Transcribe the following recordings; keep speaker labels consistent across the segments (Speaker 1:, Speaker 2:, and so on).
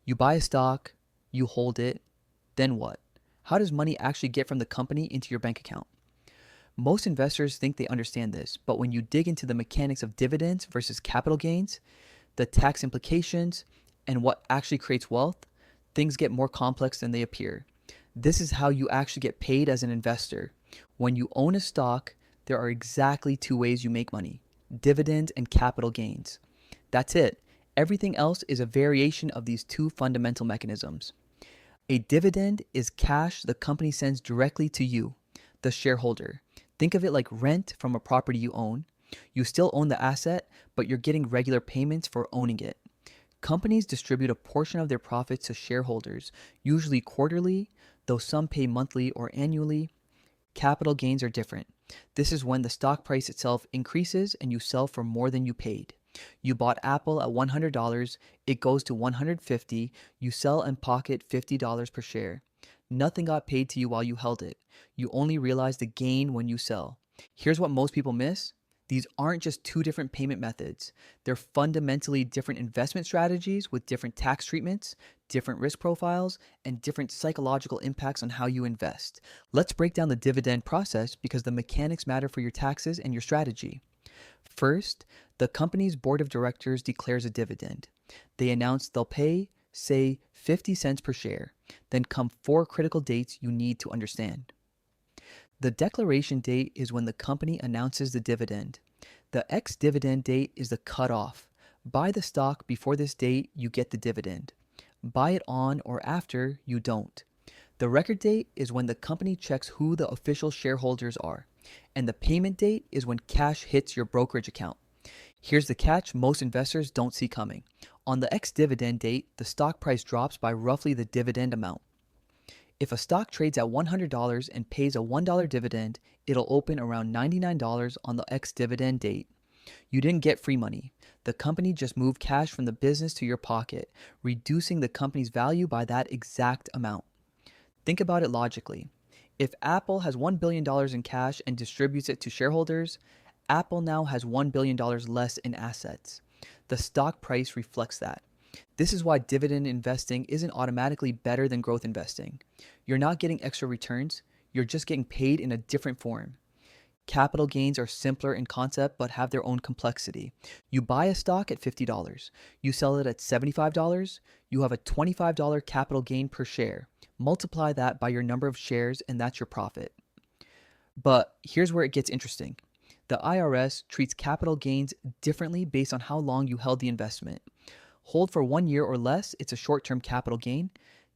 Speaker 1: You buy a stock, you hold it, then what? How does money actually get from the company into your bank account? Most investors think they understand this, but when you dig into the mechanics of dividends versus capital gains, the tax implications, and what actually creates wealth, things get more complex than they appear. This is how you actually get paid as an investor. When you own a stock, there are exactly two ways you make money: dividends and capital gains. That's it. Everything else is a variation of these two fundamental mechanisms. A dividend is cash the company sends directly to you, the shareholder. Think of it like rent from a property you own. You still own the asset, but you're getting regular payments for owning it. Companies distribute a portion of their profits to shareholders, usually quarterly, though some pay monthly or annually. Capital gains are different. This is when the stock price itself increases and you sell for more than you paid. You bought Apple at $100, it goes to $150, you sell and pocket $50 per share. Nothing got paid to you while you held it. You only realize the gain when you sell. Here's what most people miss. These aren't just two different payment methods. They're fundamentally different investment strategies with different tax treatments, different risk profiles, and different psychological impacts on how you invest. Let's break down the dividend process because the mechanics matter for your taxes and your strategy. First, the company's board of directors declares a dividend. They announce they'll pay, say, 50 cents per share. Then come four critical dates you need to understand. The declaration date is when the company announces the dividend. The ex-dividend date is the cutoff. Buy the stock before this date, you get the dividend. Buy it on or after, you don't. The record date is when the company checks who the official shareholders are. And the payment date is when cash hits your brokerage account. Here's the catch most investors don't see coming. On the ex-dividend date, the stock price drops by roughly the dividend amount. If a stock trades at $100 and pays a $1 dividend, it'll open around $99 on the ex-dividend date. You didn't get free money. The company just moved cash from the business to your pocket, reducing the company's value by that exact amount. Think about it logically. If Apple has $1 billion in cash and distributes it to shareholders, Apple now has $1 billion less in assets. The stock price reflects that. This is why dividend investing isn't automatically better than growth investing. You're not getting extra returns, you're just getting paid in a different form. Capital gains are simpler in concept but have their own complexity. You buy a stock at $50, you sell it at $75, you have a $25 capital gain per share. Multiply that by your number of shares and that's your profit. But here's where it gets interesting. The IRS treats capital gains differently based on how long you held the investment. Hold for 1 year or less, it's a short-term capital gain,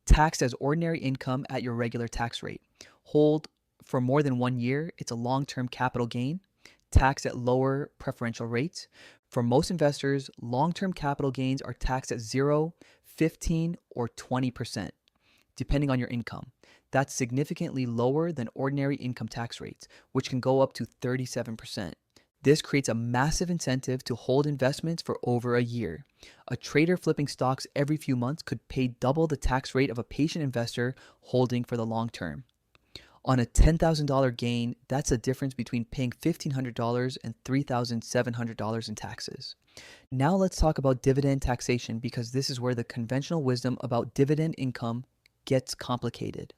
Speaker 1: taxed as ordinary income at your regular tax rate. Hold for more than 1 year, it's a long-term capital gain, taxed at lower preferential rates. For most investors, long-term capital gains are taxed at 0, 15, or 20%, depending on your income. That's significantly lower than ordinary income tax rates, which can go up to 37%. This creates a massive incentive to hold investments for over a year. A trader flipping stocks every few months could pay double the tax rate of a patient investor holding for the long term. On a $10,000 gain, that's the difference between paying $1,500 and $3,700 in taxes. Now let's talk about dividend taxation because this is where the conventional wisdom about dividend income gets complicated.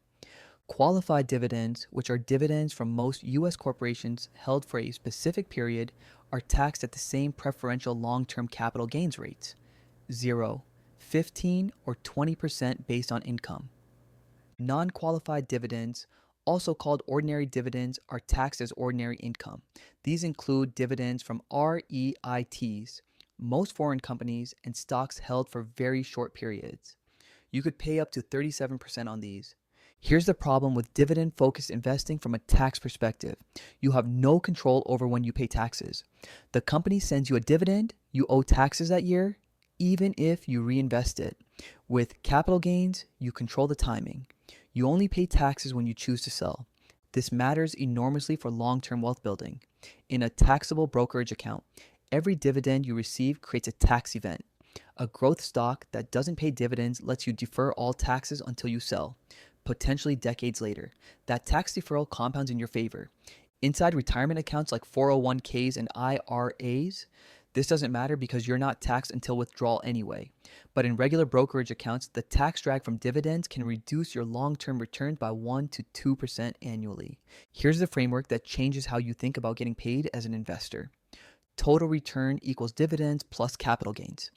Speaker 1: Qualified dividends, which are dividends from most U.S. corporations held for a specific period, are taxed at the same preferential long-term capital gains rates, 0, 15, or 20% based on income. Non-qualified dividends, also called ordinary dividends, are taxed as ordinary income. These include dividends from REITs, most foreign companies, and stocks held for very short periods. You could pay up to 37% on these. Here's the problem with dividend-focused investing from a tax perspective. You have no control over when you pay taxes. The company sends you a dividend, you owe taxes that year, even if you reinvest it. With capital gains, you control the timing. You only pay taxes when you choose to sell. This matters enormously for long-term wealth building. In a taxable brokerage account, every dividend you receive creates a tax event. A growth stock that doesn't pay dividends lets you defer all taxes until you sell, potentially decades later. That tax deferral compounds in your favor. Inside retirement accounts like 401ks and IRAs, This doesn't matter because you're not taxed until withdrawal anyway. But in regular brokerage accounts, the tax drag from dividends can reduce your long-term returns by 1 to 2% annually. Here's the framework that changes how you think about getting paid as an investor. Total return equals dividends plus capital gains.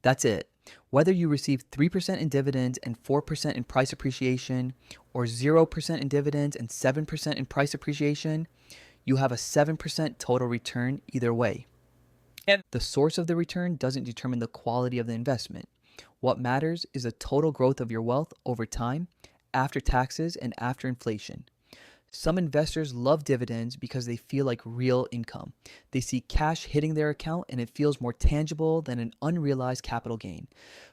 Speaker 1: That's it. Whether you receive 3% in dividends and 4% in price appreciation, or 0% in dividends and 7% in price appreciation, you have a 7% total return either way. And the source of the return doesn't determine the quality of the investment. What matters is the total growth of your wealth over time, after taxes and after inflation. Some investors love dividends because they feel like real income. They see cash hitting their account and it feels more tangible than an unrealized capital gain.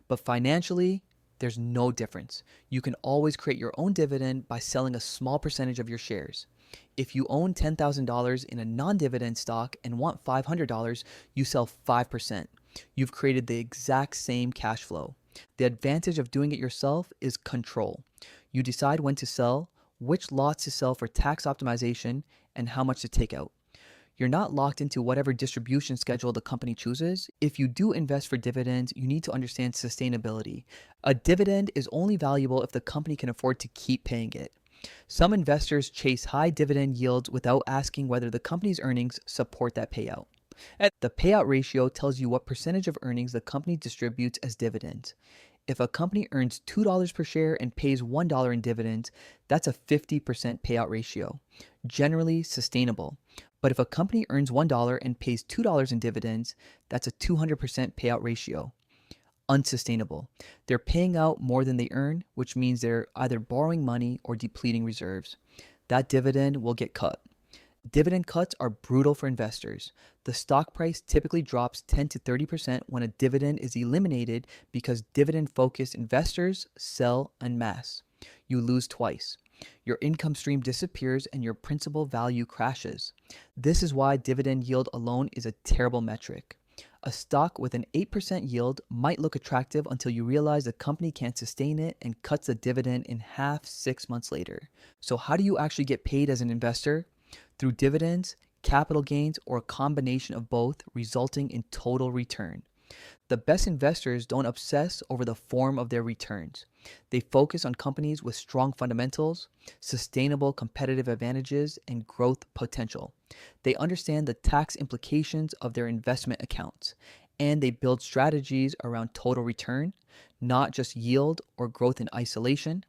Speaker 1: But financially, there's no difference. You can always create your own dividend by selling a small percentage of your shares. If you own $10,000 in a non-dividend stock and want $500, you sell 5%. You've created the exact same cash flow. The advantage of doing it yourself is control. You decide when to sell, which lots to sell for tax optimization, and how much to take out. You're not locked into whatever distribution schedule the company chooses. If you do invest for dividends, you need to understand sustainability. A dividend is only valuable if the company can afford to keep paying it. Some investors chase high dividend yields without asking whether the company's earnings support that payout. The payout ratio tells you what percentage of earnings the company distributes as dividends. If a company earns $2 per share and pays $1 in dividends, that's a 50% payout ratio, generally sustainable. But if a company earns $1 and pays $2 in dividends, that's a 200% payout ratio, unsustainable. They're paying out more than they earn, which means they're either borrowing money or depleting reserves. That dividend will get cut. Dividend cuts are brutal for investors. The stock price typically drops 10 to 30% when a dividend is eliminated because dividend-focused investors sell en masse. You lose twice. Your income stream disappears and your principal value crashes. This is why dividend yield alone is a terrible metric. A stock with an 8% yield might look attractive until you realize the company can't sustain it and cuts the dividend in half 6 months later. So how do you actually get paid as an investor? Through dividends, capital gains, or a combination of both, resulting in total return. The best investors don't obsess over the form of their returns. They focus on companies with strong fundamentals, sustainable competitive advantages, and growth potential. They understand the tax implications of their investment accounts, and they build strategies around total return, not just yield or growth in isolation.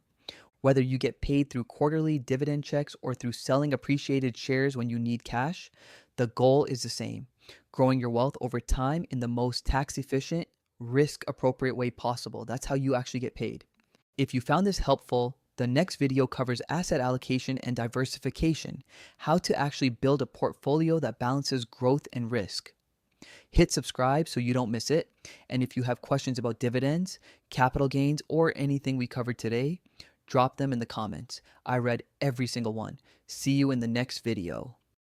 Speaker 1: Whether you get paid through quarterly dividend checks or through selling appreciated shares when you need cash, the goal is the same: growing your wealth over time in the most tax efficient, risk appropriate way possible. That's how you actually get paid. If you found this helpful, the next video covers asset allocation and diversification, how to actually build a portfolio that balances growth and risk. Hit subscribe so you don't miss it. And if you have questions about dividends, capital gains, or anything we covered today, drop them in the comments. I read every single one. See you in the next video.